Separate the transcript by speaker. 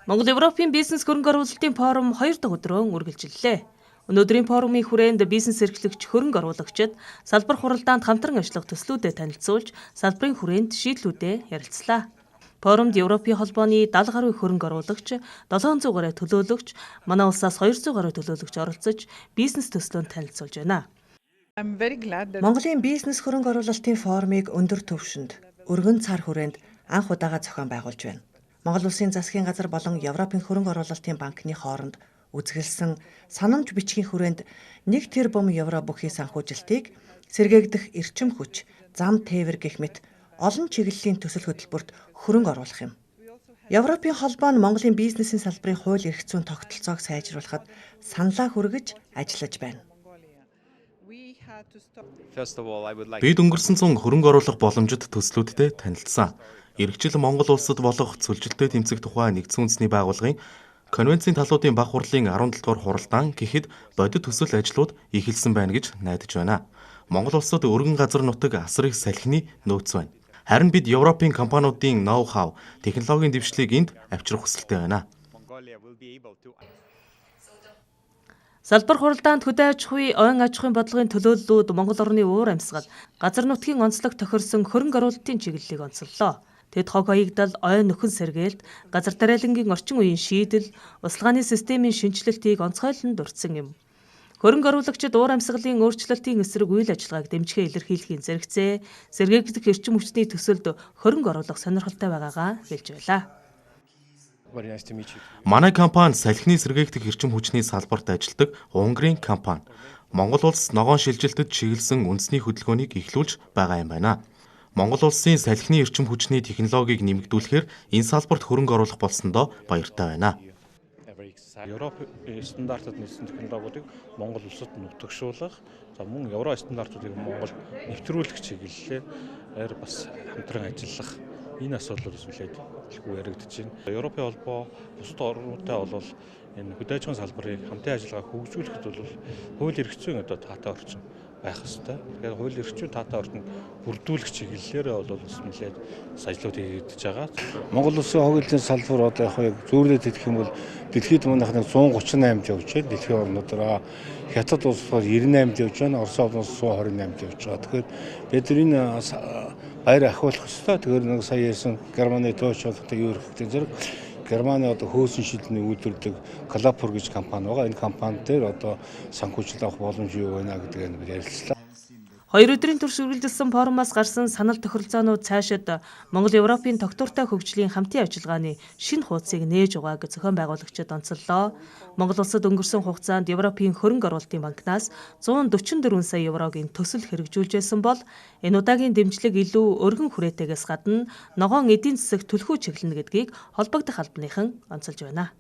Speaker 1: Монгол Европын бизнес хөрөнгө оруулалтын форум 2 дахь өдрөө үргэлжиллээ. Өнөөдрийн форумын хүрээнд бизнес эрхлэгч хөрөнгө оруулагчид салбар хуралдаанд хамтран ажиллах төслүүдэд танилцуулж, салбарын хүрээнд шийдлүүдэд ярилцлаа. Форумд Европын холбооны 70 гаруй хөрөнгө оруулагч, 700 гаруй төлөөлөгч, манай улсаас 200 гаруй төлөөлөгч оролцож, бизнес төслөөнд танилцуулж байна.
Speaker 2: Монголын бизнес хөрөнгө оруулалтын форумыг өндөр түвшинд, өргөн цар хүрээнд анх удаага зохион байгуулж байна. Монгол Улсын засгийн газар болон Европын хөрөнгө оруулалтын банкны хооронд үзэсгэлсэн санамж бичгийн хүрээнд 1 тэрбум евро бүхий санхүүжилтийг сэргээгдэх эрчим хүч, зам тээвэр гэх мэт олон чиглэлийн төсөл хөтөлбөрт хөрөнгө оруулах юм. Европын холбоо нь Монголын бизнесийн салбарын хууль эрх зүйн тогтолцоог сайжруулахад саналаа хүргэж ажиллаж байна.
Speaker 3: Бид өнгөрсөн 100 хөрөнгө оруулах боломжит төслүүдтэй танилцсан. Иргэжил Монгол улсад болох цөлжилттэй тэмцэх тухай нэгдсэн үндэсний байгууллагын конвенцийн талуудын бага хурлын 17 дугаар хуралдаан гэхэд бодит төсөл ажлууд эхэлсэн байна гэж найдаж байна. Монгол улсад өргөн газар нутаг асар их салхины нөөц байна. Харин бид Европын компаниудын ноу-хау, технологийн дэвшлийг энд авчрах хүсэлтэй байна.
Speaker 1: Салбар хуралдаанд хөдөө аж ахуйн, ойн аж ахуйн бодлогын төлөөллүүд Монгол орны уур амьсгал, газар нутгийн онцлог тохирсон хөрөнгө оруулалтын чиглэлийг онцоллоо. Тэд хог хаягдал, ойн нөхөн сэргээлт, газар тариалангийн орчин үеийн шийдэл, услгааны системийн шинжилэлтийг онцгойлон дурдсан юм. Хөрөнгө оруулагчид уур амьсгалын өөрчлөлтийн эсрэг үйл ажиллагааг дэмжихээ илэрхийлэхийн зэрэгцээ, сэргээгдэх эрчим хүчний төсөлд хөрөнгө оруулах сонирхолтой байгаагаа хэлж байлаа.
Speaker 3: Манай компани салхины сэргээгдэх эрчим хүчний салбарт ажилладаг Унгарын компани. Монгол улс ногоон шилжилтэд чиглэсэн үндэсний хөдөлгөөнийг эхлүүлж байгаа юм байна. Монгол улсын салхины эрчим хүчний технологиг нэмэгдүүлэхээр энэ салбарт хөрөнгө оруулах болсондоо баяртай байна.
Speaker 4: Европ стандартад нийцсэн технологиудыг Монгол улсад нутагшуулах, мөн евро стандартуудыг Монгол нэвтрүүлэх чиглэлээр бас хамтран ажиллах энэ асуудлууд нэлээд илгүй яригдж байна. Европын холбоо бусад орнуудтай бол энэ хөдөө аж ахуйн салбарыг хамтын ажиллагаа хөгжүүлэхэд бол хууль эрх зүйн таатай орчин байх ёстой. Тэгэхээр хууль эрх зүйн таатай орчин бүрдүүлэх чиглэлээр бол бас нэлээд ажлууд хийгдэж байгаа. Монгол улсын хуулийн салбар одоо яг зөөрлөд хэлэх юм бол дэлхийд манайх 138-д явж байна. Дэлхийн орнуудаараа Хятад улс бол 98-д явж байна. Орос улс 128-д явж байгаа. Тэгэхээр бид энэ баяр ахиулах ёстой. Тэгэхээр нэг сая ярьсан Германы Deutsche Bank-тай юу хэрэгтэй зэрэг Германы одоо хөөсөн шилний үйлдвэрлэдэг Клапур гэж компани байгаа. Энэ компани дээр одоо санхүүжилт авах боломж юу байна гэдгийг бид ярилцлаа.
Speaker 1: 2 өдрийн турш үргэлжилсэн форумаас гарсан санал тохиролцоонууд цаашид Монгол Европын тогтвортой хөгжлийн хамтын ажиллагааны шинэ хуудсыг нээж угааг зохион байгуулагчид онцоллоо. Монгол улсад өнгөрсөн хугацаанд Европын хөрөнгө оруулалтын банкнаас 144 сая еврогийн төсөл хэрэгжүүлжсэн бол энэ удаагийн дэмжлэг илүү өргөн хүрээтэйгээс гадна ногоон эдийн засаг түлхүү чиглэнэ гэдгийг холбогдох албаныхан онцолж байна.